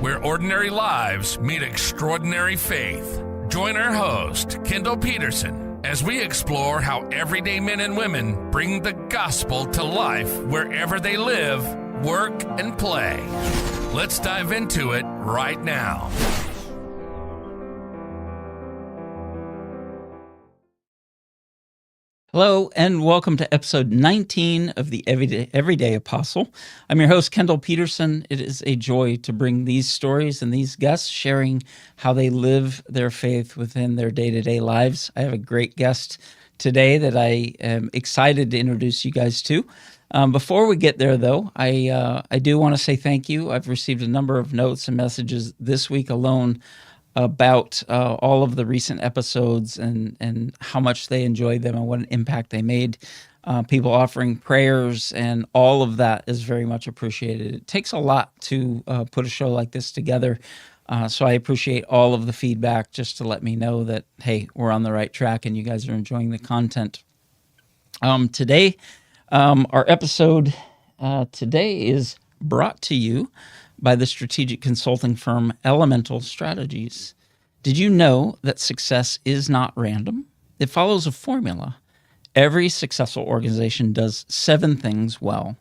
where ordinary lives meet extraordinary faith. Join our host, Kendall Peterson, as we explore how everyday men and women bring the gospel to life wherever they live, work, and play. Let's dive into it right now. Hello, and welcome to episode 19 of the Everyday Apostle. I'm your host, Kendall Peterson. It is a joy to bring these stories and these guests sharing how they live their faith within their day-to-day lives. I have a great guest today that I am excited to introduce you guys to. Before we get there, though, I do want to say thank you. I've received a number of notes and messages this week alone about all of the recent episodes and how much they enjoyed them and what an impact they made. People offering prayers and all of that is very much appreciated. It takes a lot to put a show like this together, so I appreciate all of the feedback just to let me know that, hey, we're on the right track and you guys are enjoying the content. Today, our episode today is brought to you by the strategic consulting firm Elemental Strategies. Did you know that success is not random? It follows a formula. Every successful organization does 7 things well.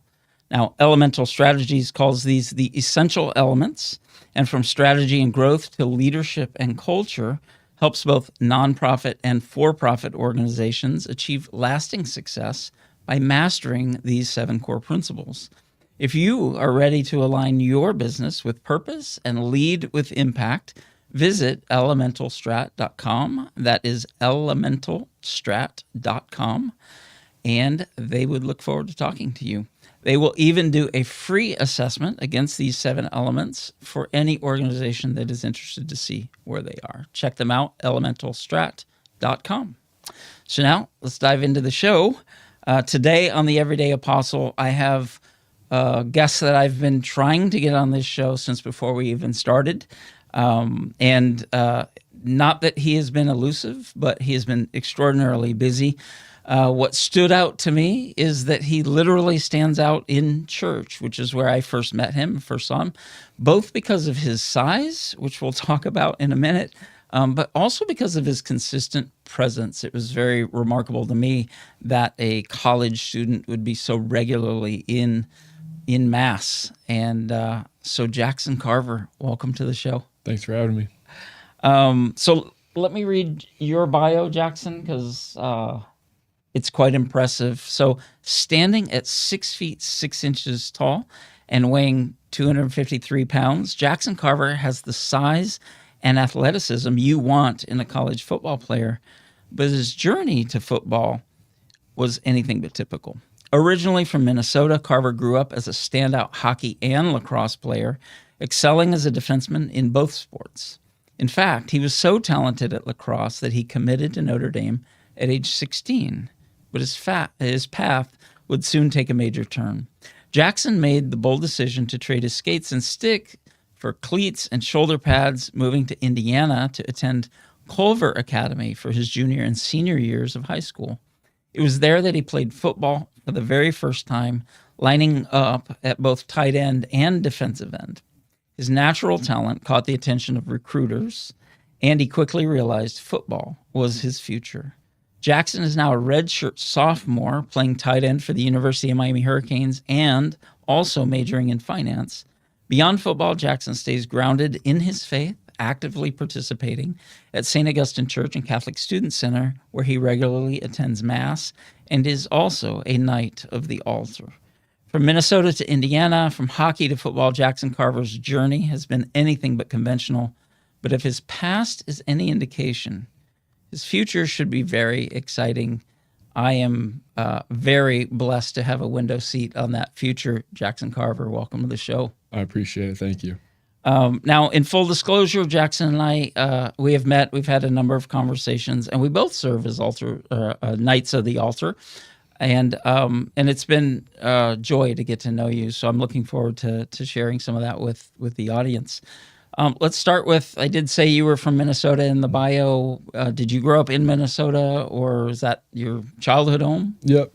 Now, Elemental Strategies calls these the essential elements, and from strategy and growth to leadership and culture, helps both nonprofit and for-profit organizations achieve lasting success by mastering these 7 core principles. If you are ready to align your business with purpose and lead with impact, visit elementalstrat.com. That is elementalstrat.com, and they would look forward to talking to you. They will even do a free assessment against these 7 elements for any organization that is interested to see where they are. Check them out, elementalstrat.com. So now let's dive into the show. Today on the Everyday Apostle, I have guest that I've been trying to get on this show since before we even started. And not that he has been elusive, but he has been extraordinarily busy. What stood out to me is that he literally stands out in church, which is where I first met him, first saw him, both because of his size, which we'll talk about in a minute, but also because of his consistent presence. It was very remarkable to me that a college student would be so regularly in Mass. And so Jackson Carver, welcome to the show. Thanks for having me. So let me read your bio, Jackson, because it's quite impressive. So standing at 6 feet 6 inches tall and weighing 253 pounds, Jackson Carver has the size and athleticism you want in a college football player. But his journey to football was anything but typical. Originally from Minnesota, Carver grew up as a standout hockey and lacrosse player, excelling as a defenseman in both sports. In fact, he was so talented at lacrosse that he committed to Notre Dame at age 16, but his path would soon take a major turn. Jackson made the bold decision to trade his skates and stick for cleats and shoulder pads, moving to Indiana to attend Carver Academy for his junior and senior years of high school. It was there that he played football for the very first time, lining up at both tight end and defensive end. His natural talent caught the attention of recruiters, and he quickly realized football was his future. Jackson is now a redshirt sophomore playing tight end for the University of Miami Hurricanes and also majoring in finance. Beyond football, Jackson stays grounded in his faith, actively participating at St. Augustine Church and Catholic Student Center, where he regularly attends Mass and is also a Knight of the Altar. From Minnesota to Indiana, from hockey to football, Jackson Carver's journey has been anything but conventional. But if his past is any indication, his future should be very exciting. I am very blessed to have a window seat on that future. Jackson Carver, welcome to the show. I appreciate it. Thank you. Now, in full disclosure, Jackson and I, we have met. We've had a number of conversations, and we both serve as Knights of the Altar. And it's been a joy to get to know you. So I'm looking forward to sharing some of that with the audience. Let's start with, I did say you were from Minnesota in the bio. Did you grow up in Minnesota, or is that your childhood home? Yep,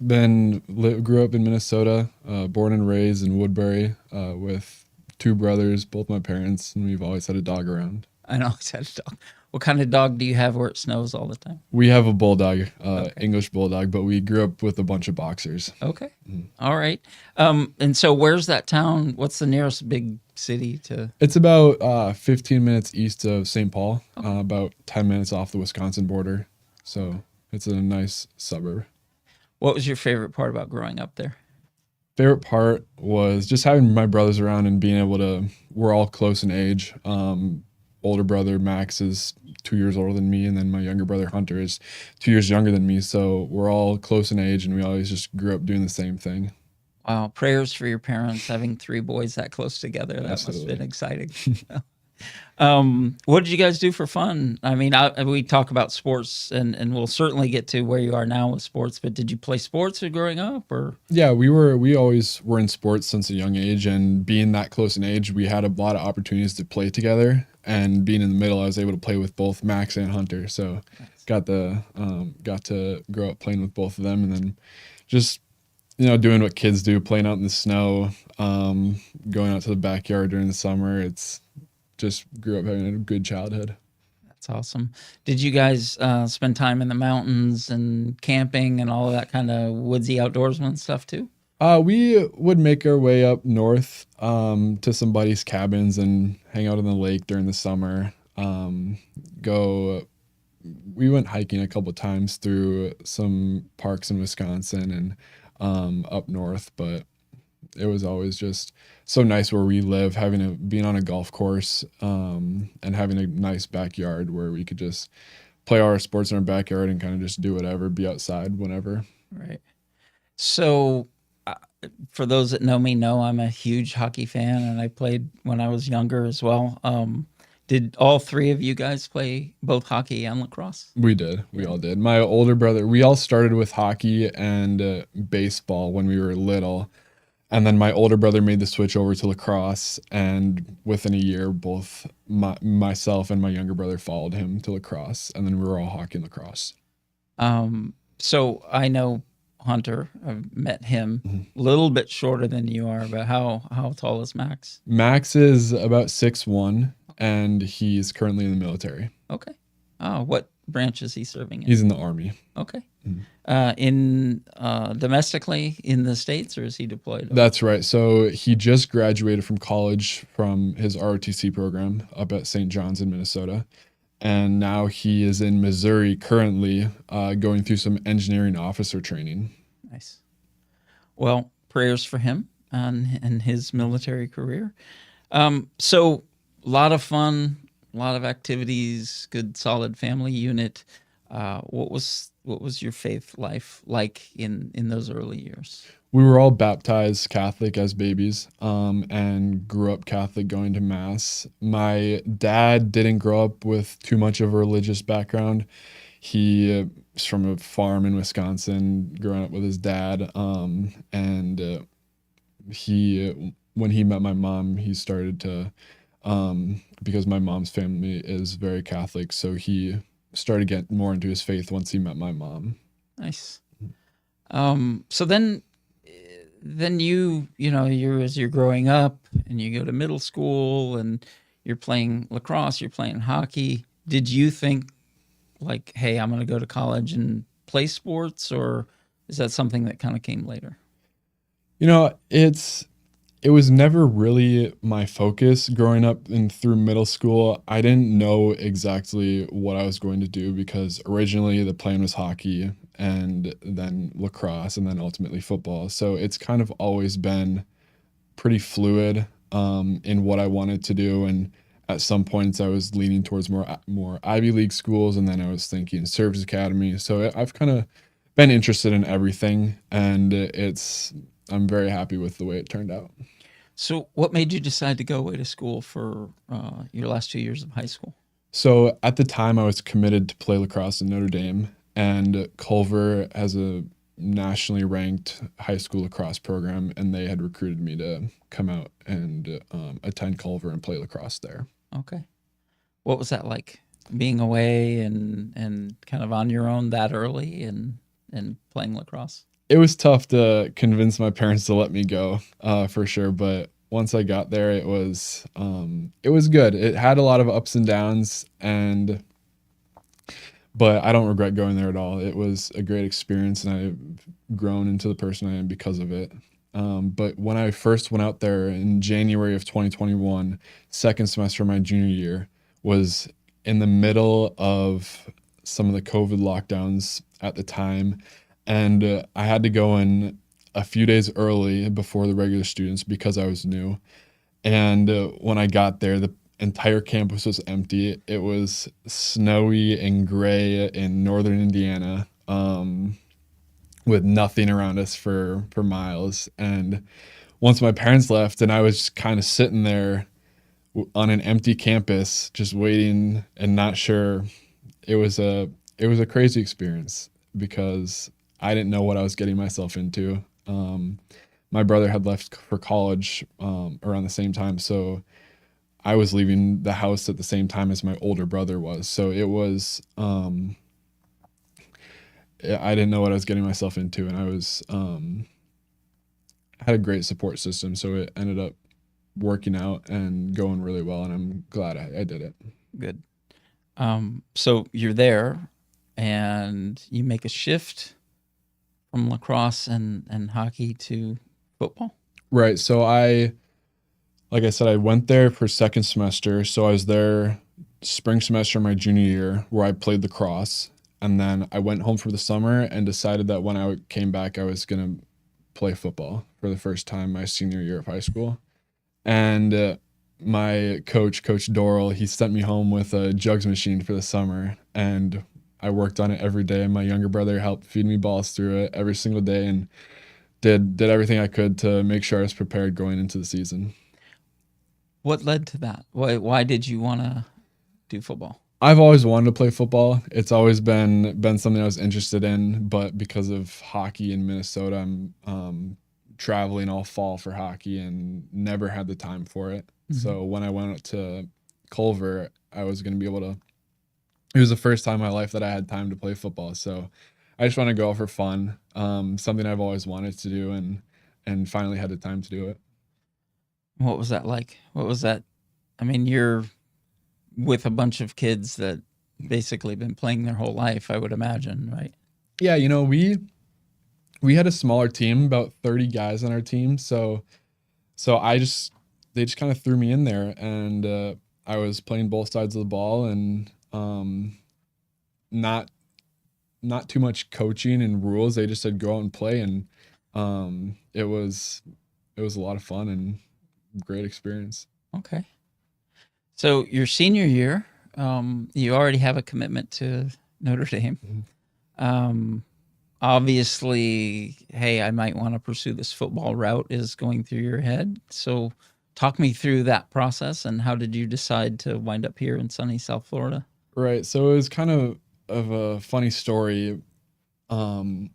grew up in Minnesota, born and raised in Woodbury with two brothers, both my parents, and we've always had a dog around. I know I said a dog. What kind of dog do you have where it snows all the time? We have a bulldog, Okay. English bulldog, but we grew up with a bunch of boxers. Okay. All right. And so where's that town? What's the nearest big city to? It's about 15 minutes east of St. Paul, about 10 minutes off the Wisconsin border. So it's a nice suburb. What was your favorite part about growing up there? Favorite part was just having my brothers around and being able to, we're all close in age. Older brother Max is 2 years older than me, and then my younger brother Hunter is 2 years younger than me. So we're all close in age, and we always just grew up doing the same thing. Wow. Prayers for your parents having three boys that close together. That must have been exciting. What did you guys do for fun? I mean, we talk about sports, and we'll certainly get to where you are now with sports, but did you play sports growing up, or? Yeah, we always were in sports since a young age, and being that close in age, we had a lot of opportunities to play together. And being in the middle, I was able to play with both Max and Hunter, so got to grow up playing with both of them, and then just doing what kids do, playing out in the snow, going out to the backyard during the summer. It's just grew up having a good childhood. That's awesome. Did you guys spend time in the mountains and camping and all of that kind of woodsy outdoorsman stuff too? We would make our way up north to some buddies' cabins and hang out on the lake during the summer. We went hiking a couple times through some parks in Wisconsin and up north, but it was always just so nice where we live, being on a golf course and having a nice backyard where we could just play all our sports in our backyard and kind of just do whatever, be outside whenever. Right. So for those that know me, I'm a huge hockey fan, and I played when I was younger as well. Did all three of you guys play both hockey and lacrosse? We did. We all did. My older brother, we all started with hockey and baseball when we were little. And then my older brother made the switch over to lacrosse, and within a year, both myself and my younger brother followed him to lacrosse, and then we were all hockey and lacrosse. So I know Hunter. I've met him a little bit shorter than you are, but how tall is Max? Max is about 6'1", and he's currently in the military. Okay. Oh, what branch is he serving in? He's in the Army. Okay. In domestically in the States, or is he deployed? That's right. So he just graduated from college from his ROTC program up at St. John's in Minnesota. And now he is in Missouri currently going through some engineering officer training. Nice. Well, prayers for him and his military career. So a lot of fun, a lot of activities, good solid family unit. What was your faith life like in those early years? We were all baptized Catholic as babies, and grew up Catholic, going to mass. My dad didn't grow up with too much of a religious background. He is from a farm in Wisconsin, growing up with his dad. And when he met my mom, he started to, because my mom's family is very Catholic, so he started getting more into his faith once he met my mom. Nice. So then as you're growing up and you go to middle school and you're playing lacrosse, you're playing hockey, did you think like, hey, I'm going to go to college and play sports, or is that something that kind of came later? It was never really my focus growing up and through middle school. I didn't know exactly what I was going to do, because originally the plan was hockey and then lacrosse and then ultimately football. So it's kind of always been pretty fluid in what I wanted to do. And at some points I was leaning towards more Ivy League schools, and then I was thinking service academy. So I've kind of been interested in everything, and I'm very happy with the way it turned out. So what made you decide to go away to school for your last 2 years of high school? So at the time I was committed to play lacrosse in Notre Dame, and Culver has a nationally ranked high school lacrosse program, and they had recruited me to come out and attend Culver and play lacrosse there. Okay. What was that like, being away and kind of on your own that early and playing lacrosse? It was tough to convince my parents to let me go, for sure. But once I got there, it was good. It had a lot of ups and downs, but I don't regret going there at all. It was a great experience, and I've grown into the person I am because of it. But when I first went out there in January of 2021, second semester of my junior year, was in the middle of some of the COVID lockdowns at the time. And I had to go in a few days early before the regular students because I was new. And when I got there, the entire campus was empty. It was snowy and gray in northern Indiana, with nothing around us for miles. And once my parents left, and I was just kind of sitting there on an empty campus, just waiting and not sure. It was a crazy experience because I didn't know what I was getting myself into. My brother had left for college around the same time, so I was leaving the house at the same time as my older brother was. So it was, I didn't know what I was getting myself into, and I was, had a great support system. So it ended up working out and going really well, and I'm glad I did it. Good. So you're there and you make a shift from lacrosse and hockey to football? Right. So like I said, I went there for second semester. So I was there spring semester of my junior year where I played lacrosse. And then I went home for the summer and decided that when I came back, I was going to play football for the first time my senior year of high school. And my coach, Coach Doral, he sent me home with a jugs machine for the summer. And I worked on it every day. And my younger brother helped feed me balls through it every single day and did everything I could to make sure I was prepared going into the season. What led to that? Why did you want to do football? I've always wanted to play football. It's always been something I was interested in, but because of hockey in Minnesota, I'm traveling all fall for hockey and never had the time for it. Mm-hmm. So when I went to Carver, I was going to be able to. It was the first time in my life that I had time to play football. So I just want to go out for fun. Something I've always wanted to do, and finally had the time to do it. What was that like? What was that? I mean, you're with a bunch of kids that basically been playing their whole life, I would imagine, right? Yeah, we had a smaller team, about 30 guys on our team. So they just kind of threw me in there, and I was playing both sides of the ball, and not too much coaching and rules. They just said go out and play, and it was a lot of fun and great experience. Okay. So your senior year, you already have a commitment to Notre Dame. Mm-hmm. Obviously, hey, I might want to pursue this football route is going through your head. So talk me through that process, and how did you decide to wind up here in sunny South Florida? Right. So it was kind of a funny story. I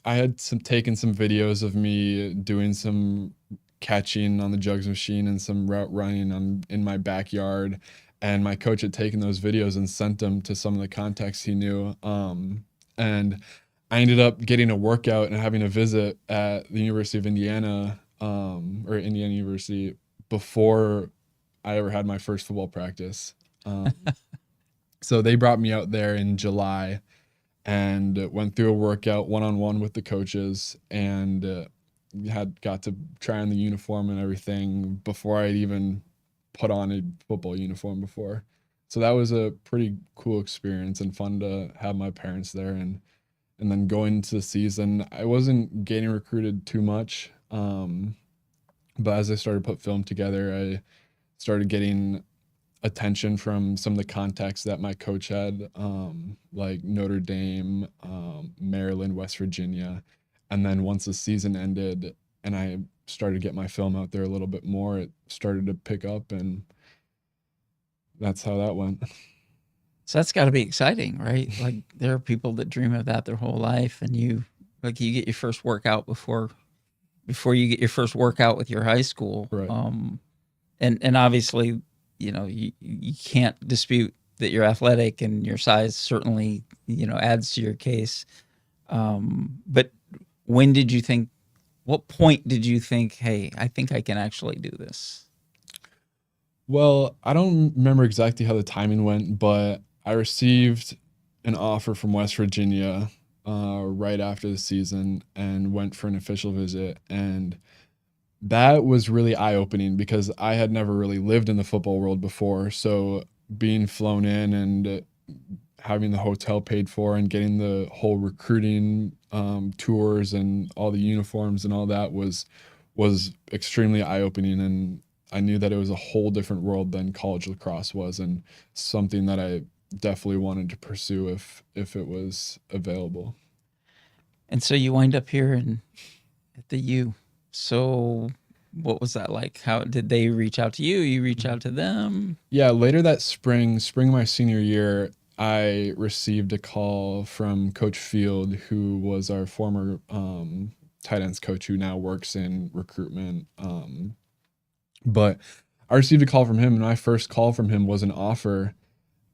had taken some videos of me doing some catching on the jugs machine and some route running in my backyard, and my coach had taken those videos and sent them to some of the contacts he knew. And I ended up getting a workout and having a visit at the University of Indiana, or Indiana University, before I ever had my first football practice. So they brought me out there in July and went through a workout one-on-one with the coaches, and got to try on the uniform and everything before I'd even put on a football uniform before. So that was a pretty cool experience and fun to have my parents there. And then going into the season, I wasn't getting recruited too much. But as I started to put film together, I started getting attention from some of the contacts that my coach had, like Notre Dame, Maryland, West Virginia. And then once the season ended and I started to get my film out there a little bit more, it started to pick up, and that's how that went. So that's got to be exciting, right? Like, there are people that dream of that their whole life, and you get your first workout before you get your first workout with your high school. Right. And obviously, you can't dispute that you're athletic, and your size certainly, adds to your case. But when did you think What point did you think, hey, I think I can actually do this? Well, I don't remember exactly how the timing went, but I received an offer from West Virginia right after the season and went for an official visit. And that was really eye-opening because I had never really lived in the football world before. So being flown in and having the hotel paid for and getting the whole recruiting tours and all the uniforms and all that was extremely eye-opening. And I knew that it was a whole different world than college lacrosse was, and something that I definitely wanted to pursue if it was available. And so you wind up here at the U. So what was that like? How did they reach out to you? You reach out to them? Yeah, later that spring of my senior year, I received a call from Coach Field, who was our former tight ends coach, who now works in recruitment. But I received a call from him, and my first call from him was an offer,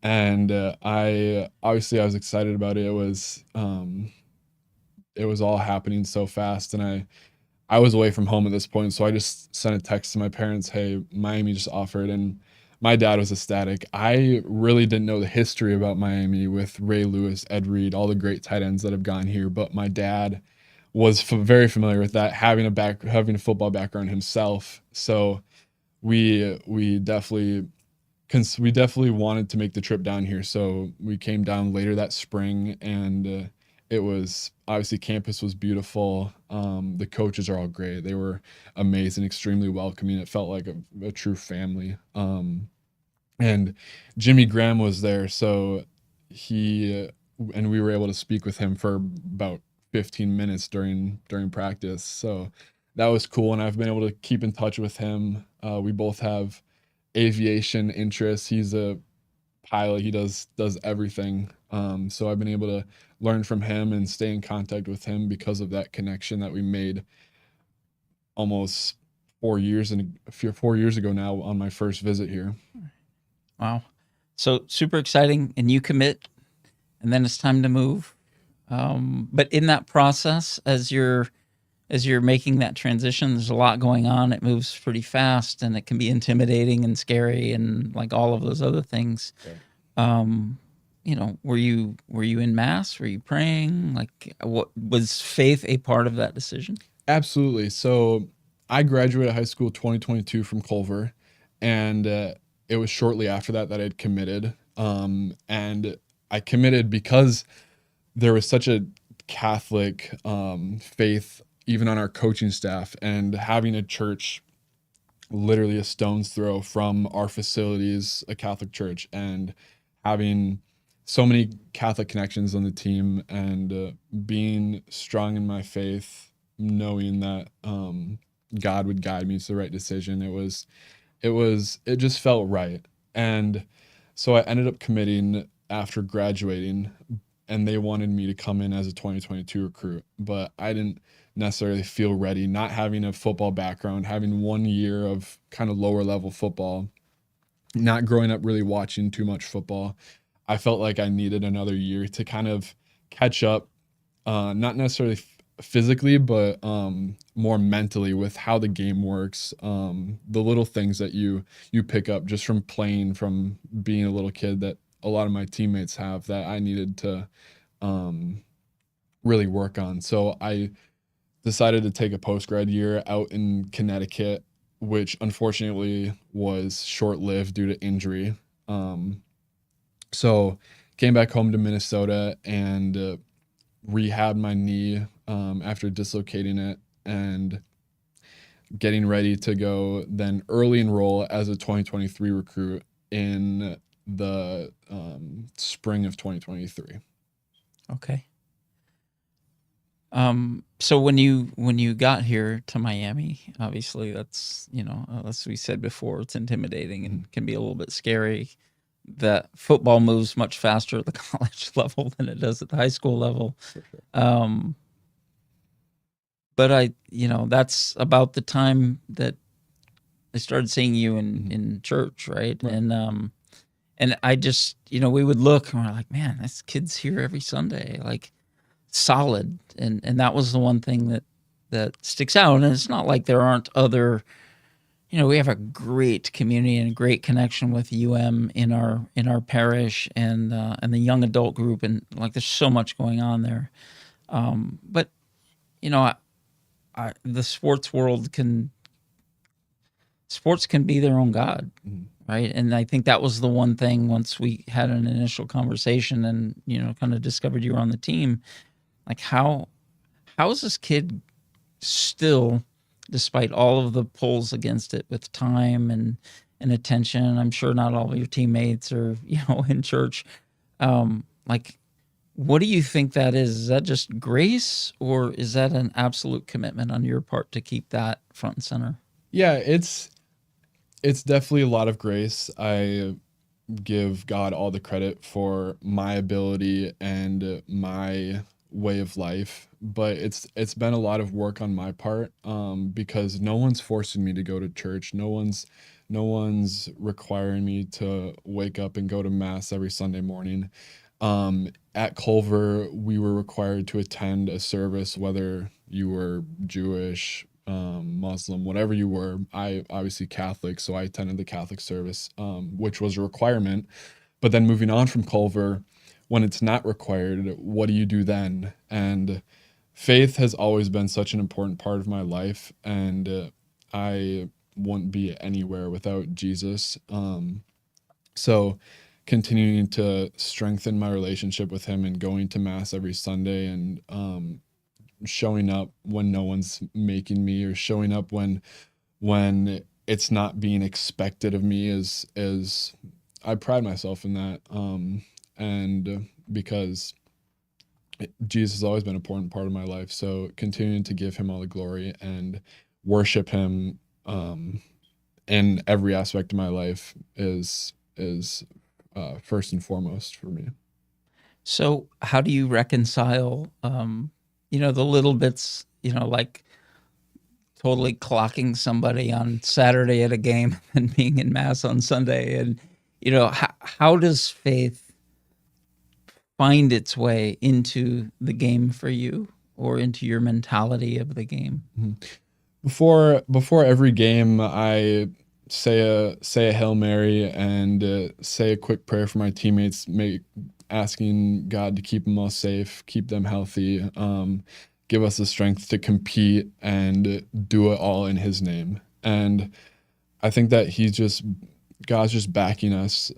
and I was excited about it. It was all happening so fast, and I was away from home at this point, so I just sent a text to my parents, "Hey, Miami just offered," and my dad was ecstatic. I really didn't know the history about Miami with Ray Lewis, Ed Reed, all the great tight ends that have gone here, but my dad was very familiar with that, having a football background himself. So we definitely we definitely wanted to make the trip down here. So we came down later that spring, and it was obviously, campus was beautiful. The coaches are all great. They were amazing, extremely welcoming. It felt like a true family. And Jimmy Graham was there, so he and we were able to speak with him for about 15 minutes during practice. So that was cool, and I've been able to keep in touch with him. We both have aviation interests. He's a pilot. He does everything. So I've been able to learn from him and stay in contact with him because of that connection that we made almost 4 years ago now on my first visit here. Wow. So super exciting, and you commit, and then it's time to move. But in that process, as you're making that transition, there's a lot going on. It moves pretty fast, and it can be intimidating and scary, and like all of those other things. Okay. Were you in mass? Were you praying? Like, what was faith a part of that decision? Absolutely. So I graduated high school 2022 from Culver, and it was shortly after that I had committed. And I committed because there was such a Catholic faith even on our coaching staff, and having a church literally a stone's throw from our facilities, a Catholic church, and having so many Catholic connections on the team, and being strong in my faith, knowing that God would guide me to the right decision. It just felt right. And so I ended up committing after graduating, and they wanted me to come in as a 2022 recruit, but I didn't necessarily feel ready, not having a football background, having 1 year of kind of lower level football, not growing up really watching too much football. I felt like I needed another year to kind of catch up, not necessarily physically, but more mentally with how the game works, the little things that you pick up just from playing, from being a little kid, that a lot of my teammates have, that I needed to really work on. So I decided to take a post-grad year out in Connecticut, which unfortunately was short-lived due to injury. So came back home to Minnesota and rehabbed my knee after dislocating it, and getting ready to go then early enroll as a 2023 recruit in the spring of 2023. Okay. So when you got here to Miami, obviously that's, as we said before, it's intimidating and can be a little bit scary. That football moves much faster at the college level than it does at the high school level. For sure. But that's about the time that I started seeing you in church, right? And I just, we would look and we're like, man, this kid's here every Sunday, like solid. And that was the one thing that that sticks out. And it's not like there aren't other, we have a great community and a great connection with in our parish and the young adult group, and like there's so much going on there. But the sports can be their own god, right? And I think that was the one thing once we had an initial conversation and kind of discovered you were on the team. Like how is this kid still, despite all of the pulls against it with time and attention? I'm sure not all of your teammates are in church. Like, what do you think that is? Is that just grace, or is that an absolute commitment on your part to keep that front and center? Yeah, it's definitely a lot of grace. I give God all the credit for my ability and my way of life, but it's been a lot of work on my part, because no one's forcing me to go to church. No one's requiring me to wake up and go to mass every Sunday morning. At Culver, we were required to attend a service, whether you were Jewish, Muslim, whatever you were. I obviously Catholic, so I attended the Catholic service, which was a requirement. But then moving on from Culver, when it's not required, what do you do then? And faith has always been such an important part of my life, and I wouldn't be anywhere without Jesus. So continuing to strengthen my relationship with him and going to mass every Sunday, and showing up when no one's making me, or showing up when it's not being expected of me, is I pride myself in that. And because Jesus has always been an important part of my life, so continuing to give him all the glory and worship him in every aspect of my life is first and foremost for me. So how do you reconcile, the little bits, like totally clocking somebody on Saturday at a game and being in mass on Sunday? And, how does faith find its way into the game for you, or into your mentality of the game? Before every game, I say a Hail Mary and say a quick prayer for my teammates, asking God to keep them all safe, keep them healthy, give us the strength to compete and do it all in his name. And I think that God's just backing us,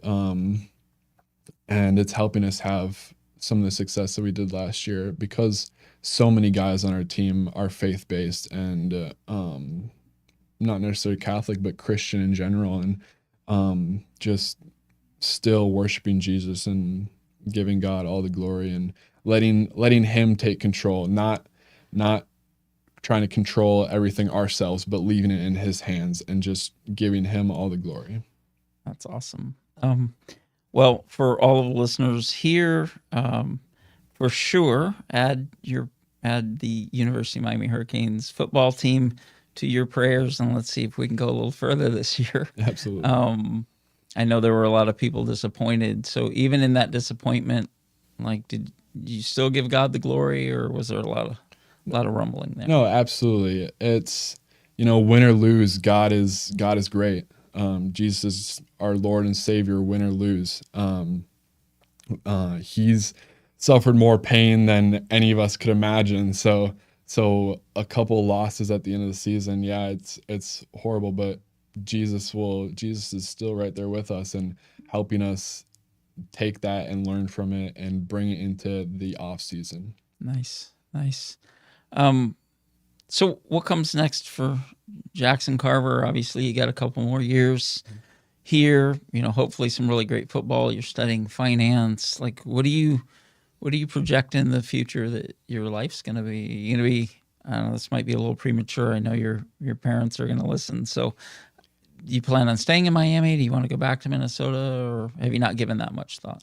and it's helping us have some of the success that we did last year, because so many guys on our team are faith-based and not necessarily Catholic, but Christian in general, and just still worshiping Jesus and giving God all the glory and letting him take control, not trying to control everything ourselves, but leaving it in his hands and just giving him all the glory. That's awesome. Well, for all of the listeners here, for sure, add the University of Miami Hurricanes football team to your prayers, and let's see if we can go a little further this year. Absolutely. I know there were a lot of people disappointed. So even in that disappointment, like, did you still give God the glory, or was there a lot of rumbling there? No, absolutely. It's, win or lose, God is great. Jesus is our Lord and Savior, win or lose. He's suffered more pain than any of us could imagine. So a couple losses at the end of the season, yeah, it's horrible, but Jesus is still right there with us and helping us take that and learn from it and bring it into the off season. Nice. So what comes next for Jackson Carver? Obviously, you got a couple more years here, hopefully some really great football. You're studying finance. Like, what do you project in the future that your life's going to be? You're going to be, I don't know, this might be a little premature. I know your parents are going to listen. So do you plan on staying in Miami? Do you want to go back to Minnesota, or have you not given that much thought?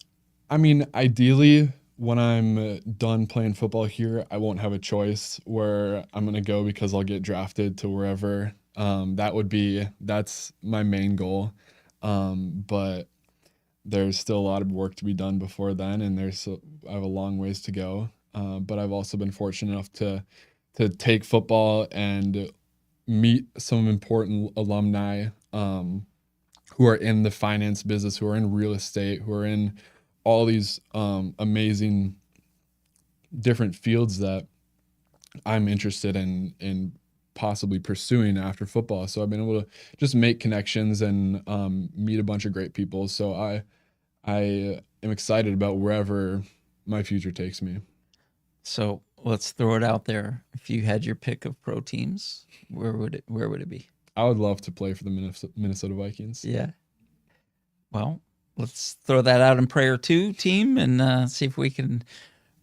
I mean, ideally, when I'm done playing football here, I won't have a choice where I'm going to go because I'll get drafted to wherever. That's my main goal. But there's still a lot of work to be done before then, and I have a long ways to go. But I've also been fortunate enough take football and meet some important alumni who are in the finance business, who are in real estate, who are in all these amazing different fields that I'm interested in possibly pursuing after football. So I've been able to just make connections and meet a bunch of great people. So I am excited about wherever my future takes me. So let's throw it out there. If you had your pick of pro teams, where would it be? I would love to play for the Minnesota Vikings. Yeah. Well, let's throw that out in prayer too, team, and see if we can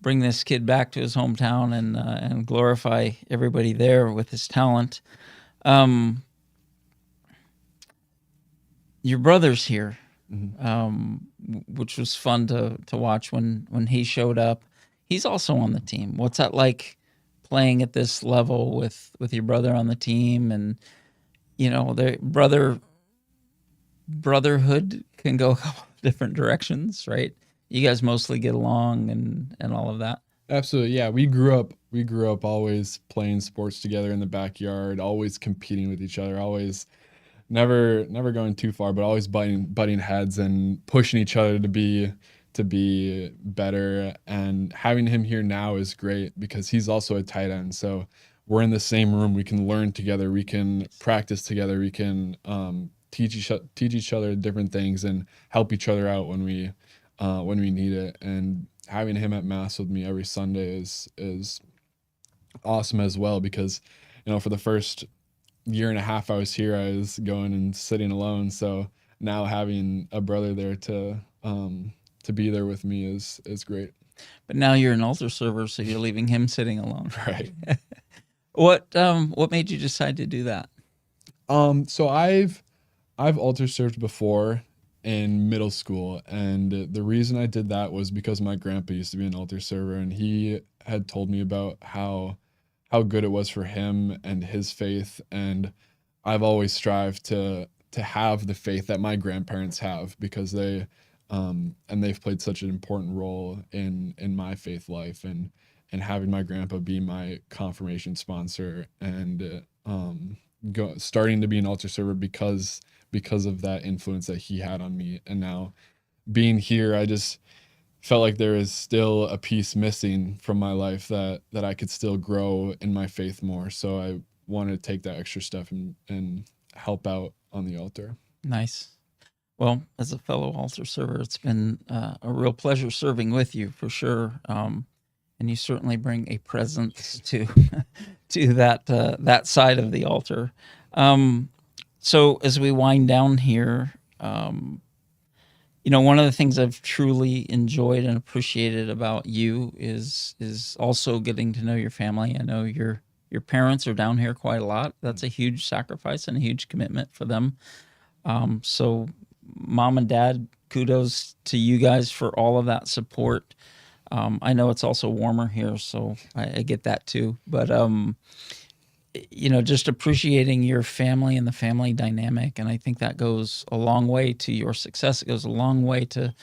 bring this kid back to his hometown and glorify everybody there with his talent. Your brother's here, which was fun to watch when he showed up. He's also on the team. What's that like, playing at this level with your brother on the team? And the brotherhood can go a couple of different directions, right? You guys mostly get along and all of that. Absolutely. Yeah. We grew up always playing sports together in the backyard, always competing with each other, always never going too far, but always butting heads and pushing each other to be better. And having him here now is great because he's also a tight end. So we're in the same room. We can learn together. We can practice together. We can teach each other different things and help each other out when we need it. And having him at mass with me every Sunday is awesome as well, because for the first year and a half I was here, I was going and sitting alone. So now having a brother there to be there with me is great. But now you're an altar server, so you're leaving him sitting alone. Right. What made you decide to do that? So I've altar served before in middle school, and the reason I did that was because my grandpa used to be an altar server, and he had told me about how good it was for him and his faith. And I've always strived to have the faith that my grandparents have, because they've played such an important role in my faith life, and having my grandpa be my confirmation sponsor and starting to be an altar server because of that influence that he had on me. And now being here, I just felt like there is still a piece missing from my life that I could still grow in my faith more. So I wanted to take that extra step and help out on the altar. Nice. Well, as a fellow altar server, it's been a real pleasure serving with you, for sure. And you certainly bring a presence to that side of the altar. So as we wind down here, one of the things I've truly enjoyed and appreciated about you is also getting to know your family. I know your parents are down here quite a lot. That's a huge sacrifice and a huge commitment for them. So mom and dad, kudos to you guys for all of that support. I know it's also warmer here, so I get that too. But just appreciating your family and the family dynamic. And I think that goes a long way to your success. It goes a long way to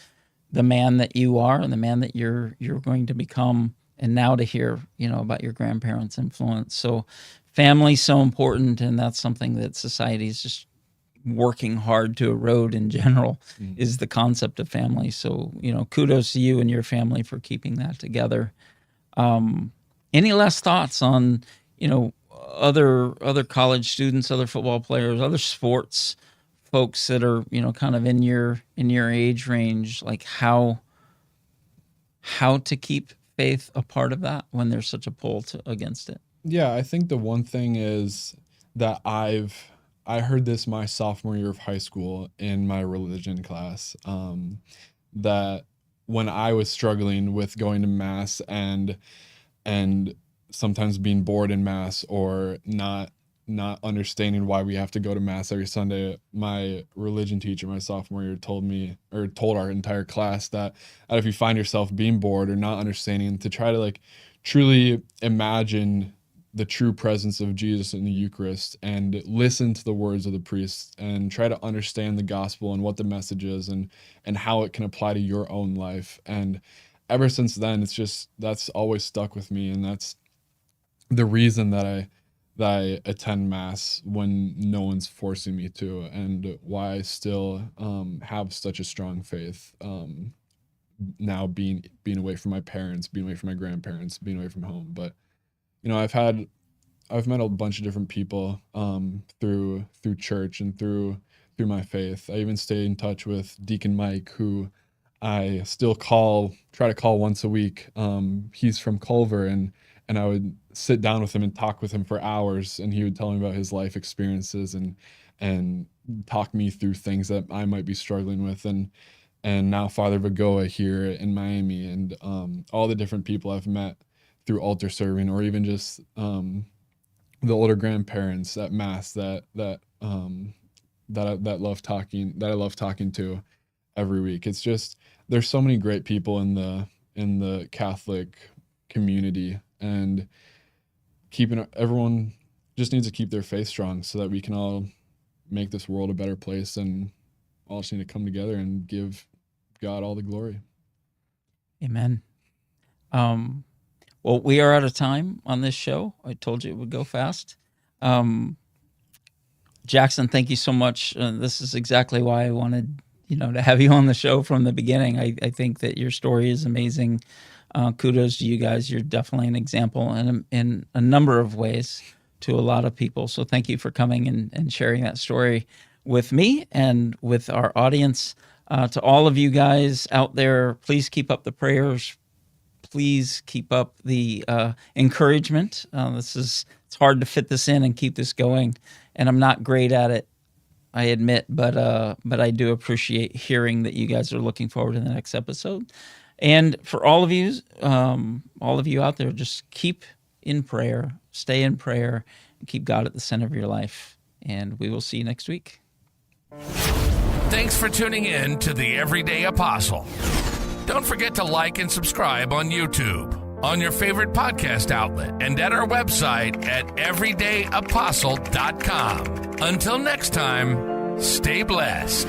the man that you are and the man that you're going to become. And now to hear, about your grandparents' influence. So family's so important, and that's something that society is just working hard to erode in general, is the concept of family. So, kudos to you and your family for keeping that together. Any last thoughts on, other college students, other football players, other sports folks that are, kind of in your age range, like how to keep faith a part of that when there's such a pull against it? Yeah, I think the one thing is that I heard this my sophomore year of high school in my religion class, that when I was struggling with going to mass and sometimes being bored in mass or not understanding why we have to go to mass every Sunday, my religion teacher my sophomore year told our entire class that if you find yourself being bored or not understanding, to try to truly imagine the true presence of Jesus in the Eucharist and listen to the words of the priests and try to understand the gospel and what the message is and how it can apply to your own life. And ever since then, that's always stuck with me. And that's the reason that I attend mass when no one's forcing me to, and why I still have such a strong faith. Now being away from my parents, being away from my grandparents, being away from home. But I've met a bunch of different people through church and through my faith. I even stay in touch with Deacon Mike, who I still try to call once a week. He's from Carver, and I would sit down with him and talk with him for hours, and he would tell me about his life experiences and talk me through things that I might be struggling with. And now Father Vagoa here in Miami, and all the different people I've met through altar serving, or even just the older grandparents at mass that I love talking to every week. It's just, there's so many great people in the Catholic community, and everyone just needs to keep their faith strong so that we can all make this world a better place, and all just need to come together and give God all the glory. Amen. Well, we are out of time on this show. I told you it would go fast. Jackson, thank you so much. This is exactly why I wanted, to have you on the show from the beginning. I think that your story is amazing. Kudos to you guys. You're definitely an example in a number of ways to a lot of people. So thank you for coming and sharing that story with me and with our audience. To all of you guys out there, please keep up the prayers. Please keep up the encouragement. It's hard to fit this in and keep this going, and I'm not great at it, I admit, but I do appreciate hearing that you guys are looking forward to the next episode. And for all of you out there, just keep in prayer, stay in prayer, and keep God at the center of your life. And we will see you next week. Thanks for tuning in to The Everyday Apostle. Don't forget to like and subscribe on YouTube, on your favorite podcast outlet, and at our website at everydayapostle.com. Until next time, stay blessed.